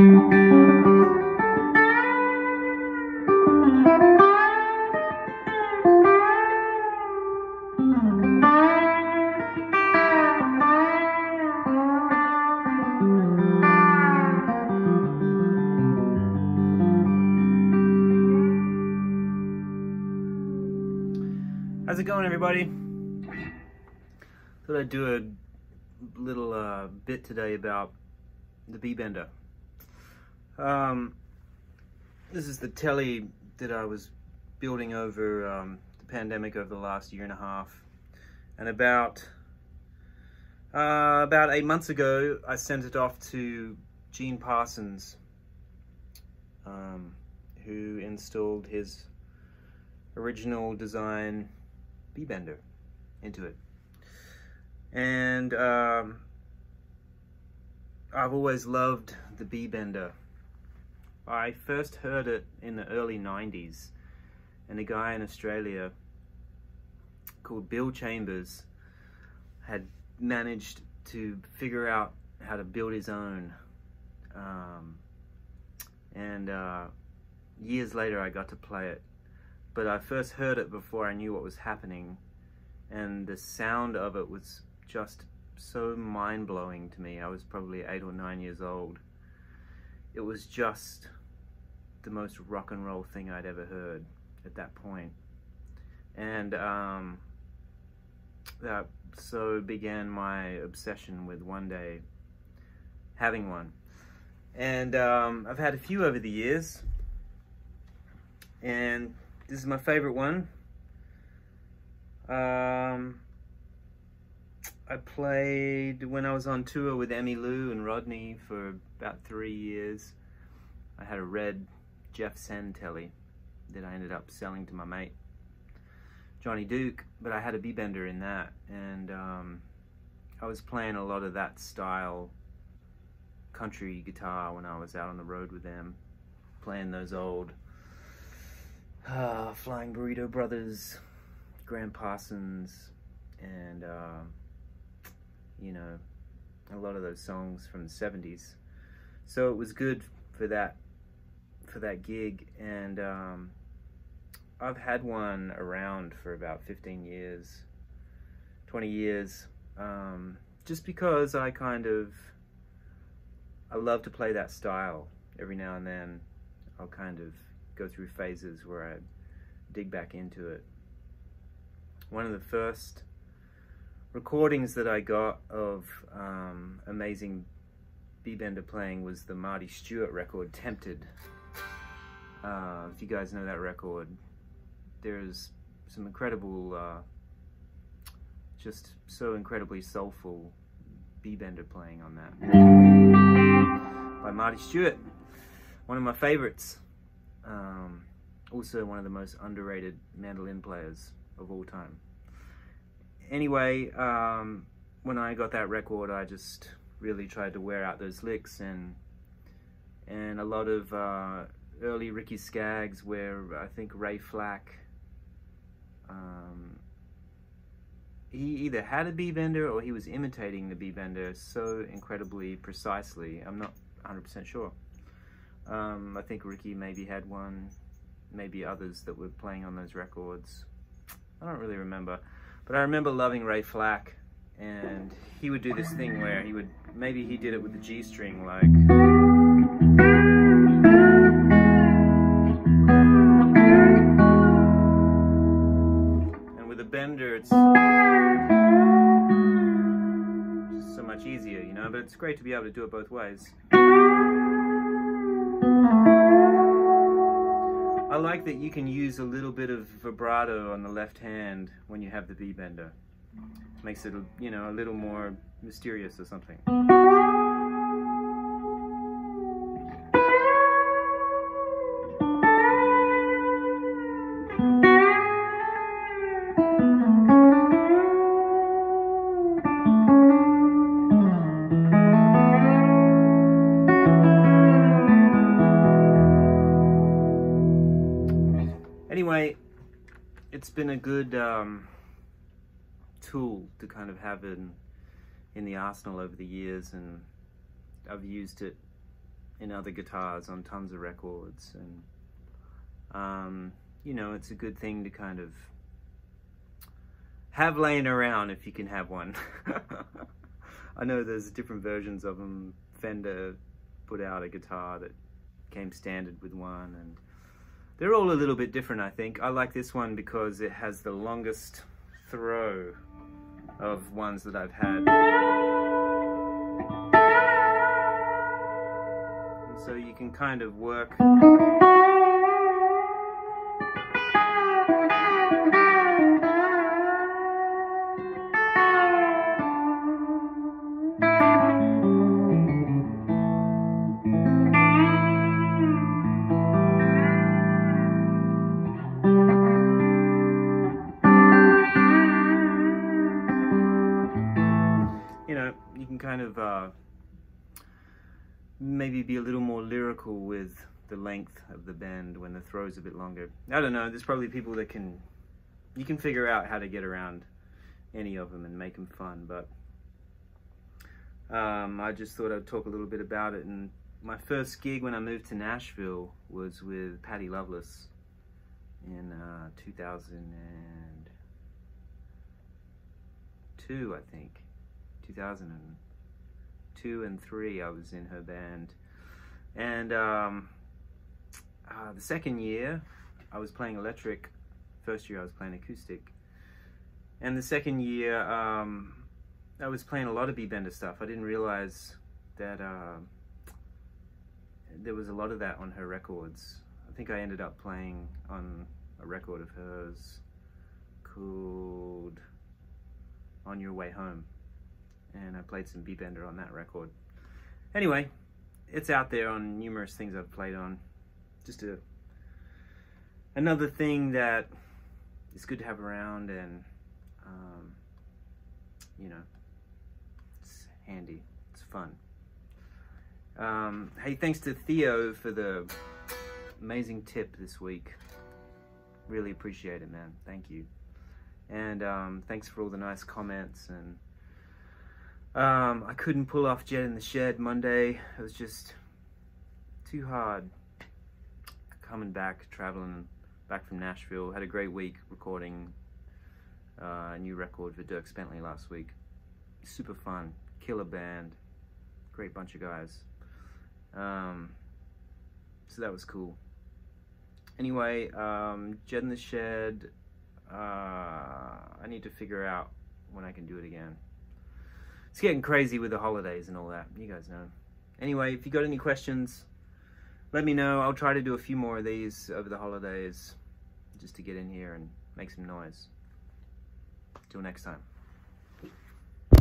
How's it going, everybody? Thought I'd do a little bit today about the B-bender. This is the telly that I was building over the pandemic over the last year and a half, and about 8 months ago I sent it off to Gene Parsons, who installed his original design B-bender into it. And I've always loved the B-bender. I first heard it in the early 90s, and a guy in Australia called Bill Chambers had managed to figure out how to build his own. Years later I got to play it. But I first heard it before I knew what was happening, and the sound of it was just so mind-blowing to me. I was probably 8 or 9 years old. It was just the most rock and roll thing I'd ever heard at that point. And that so began my obsession with one day having one. And I've had a few over the years, and this is my favorite one. I played when I was on tour with Emmylou and Rodney for about 3 years. I had a red Jeff Sen telly that I ended up selling to my mate Johnny Duke, but I had a B-bender in that, and I was playing a lot of that style country guitar when I was out on the road with them, playing those old Flying Burrito Brothers, Graham Parsons, and you know, a lot of those songs from the 70s. So it was good for that gig, and I've had one around for about 15 years, 20 years, just because I love to play that style. Every now and then I'll kind of go through phases where I dig back into it. One of the first recordings that I got of amazing B-bender playing was the Marty Stewart record, Tempted. If you guys know that record, there's some incredible, just so incredibly soulful B-bender playing on that by Marty Stewart, one of my favorites. Also one of the most underrated mandolin players of all time. Anyway, when I got that record, I just really tried to wear out those licks, and a lot of early Ricky Skaggs, where I think Ray Flack, he either had a B-bender or he was imitating the B-bender so incredibly precisely. I'm not 100% sure. I think Ricky maybe had one, maybe others that were playing on those records. I don't really remember. But I remember loving Ray Flack, and he would do this thing where maybe he did it with the G string, like, and with a bender it's just so much easier, you know, but it's great to be able to do it both ways. I like that you can use a little bit of vibrato on the left hand when you have the B-bender. Makes it, you know, a little more mysterious or something. Anyway, it's been a good tool to kind of have in the arsenal over the years, and I've used it in other guitars on tons of records, and you know, it's a good thing to kind of have laying around if you can have one. I know there's different versions of them. Fender put out a guitar that came standard with one, and they're all a little bit different, I think. I like this one because it has the longest throw of ones that I've had. And so you can kind of work you can kind of maybe be a little more lyrical with the length of the bend when the throw's a bit longer. I don't know, there's probably people that you can figure out how to get around any of them and make them fun, but I just thought I'd talk a little bit about it. And my first gig when I moved to Nashville was with Patty Loveless in 2002, I think. 2002 and 3, I was in her band. And the second year I was playing electric. First year I was playing acoustic, and the second year I was playing a lot of B-Bender stuff. I didn't realize that there was a lot of that on her records. I think I ended up playing on a record of hers called On Your Way Home, and I played some B-Bender on that record. Anyway, it's out there on numerous things I've played on. Just another thing that is good to have around, and you know, it's handy, it's fun. Hey, thanks to Theo for the amazing tip this week. Really appreciate it, man. Thank you. And thanks for all the nice comments. And I couldn't pull off Jedd in the Shed Monday. It was just too hard coming back, traveling back from Nashville. Had a great week recording a new record for Dirk Bentley last week. Super fun, killer band, great bunch of guys. So that was cool. Anyway, Jedd in the Shed, I need to figure out when I can do it again. It's getting crazy with the holidays and all that, you guys know. Anyway, if you got any questions, let me know. I'll try to do a few more of these over the holidays just to get in here and make some noise. Till next time.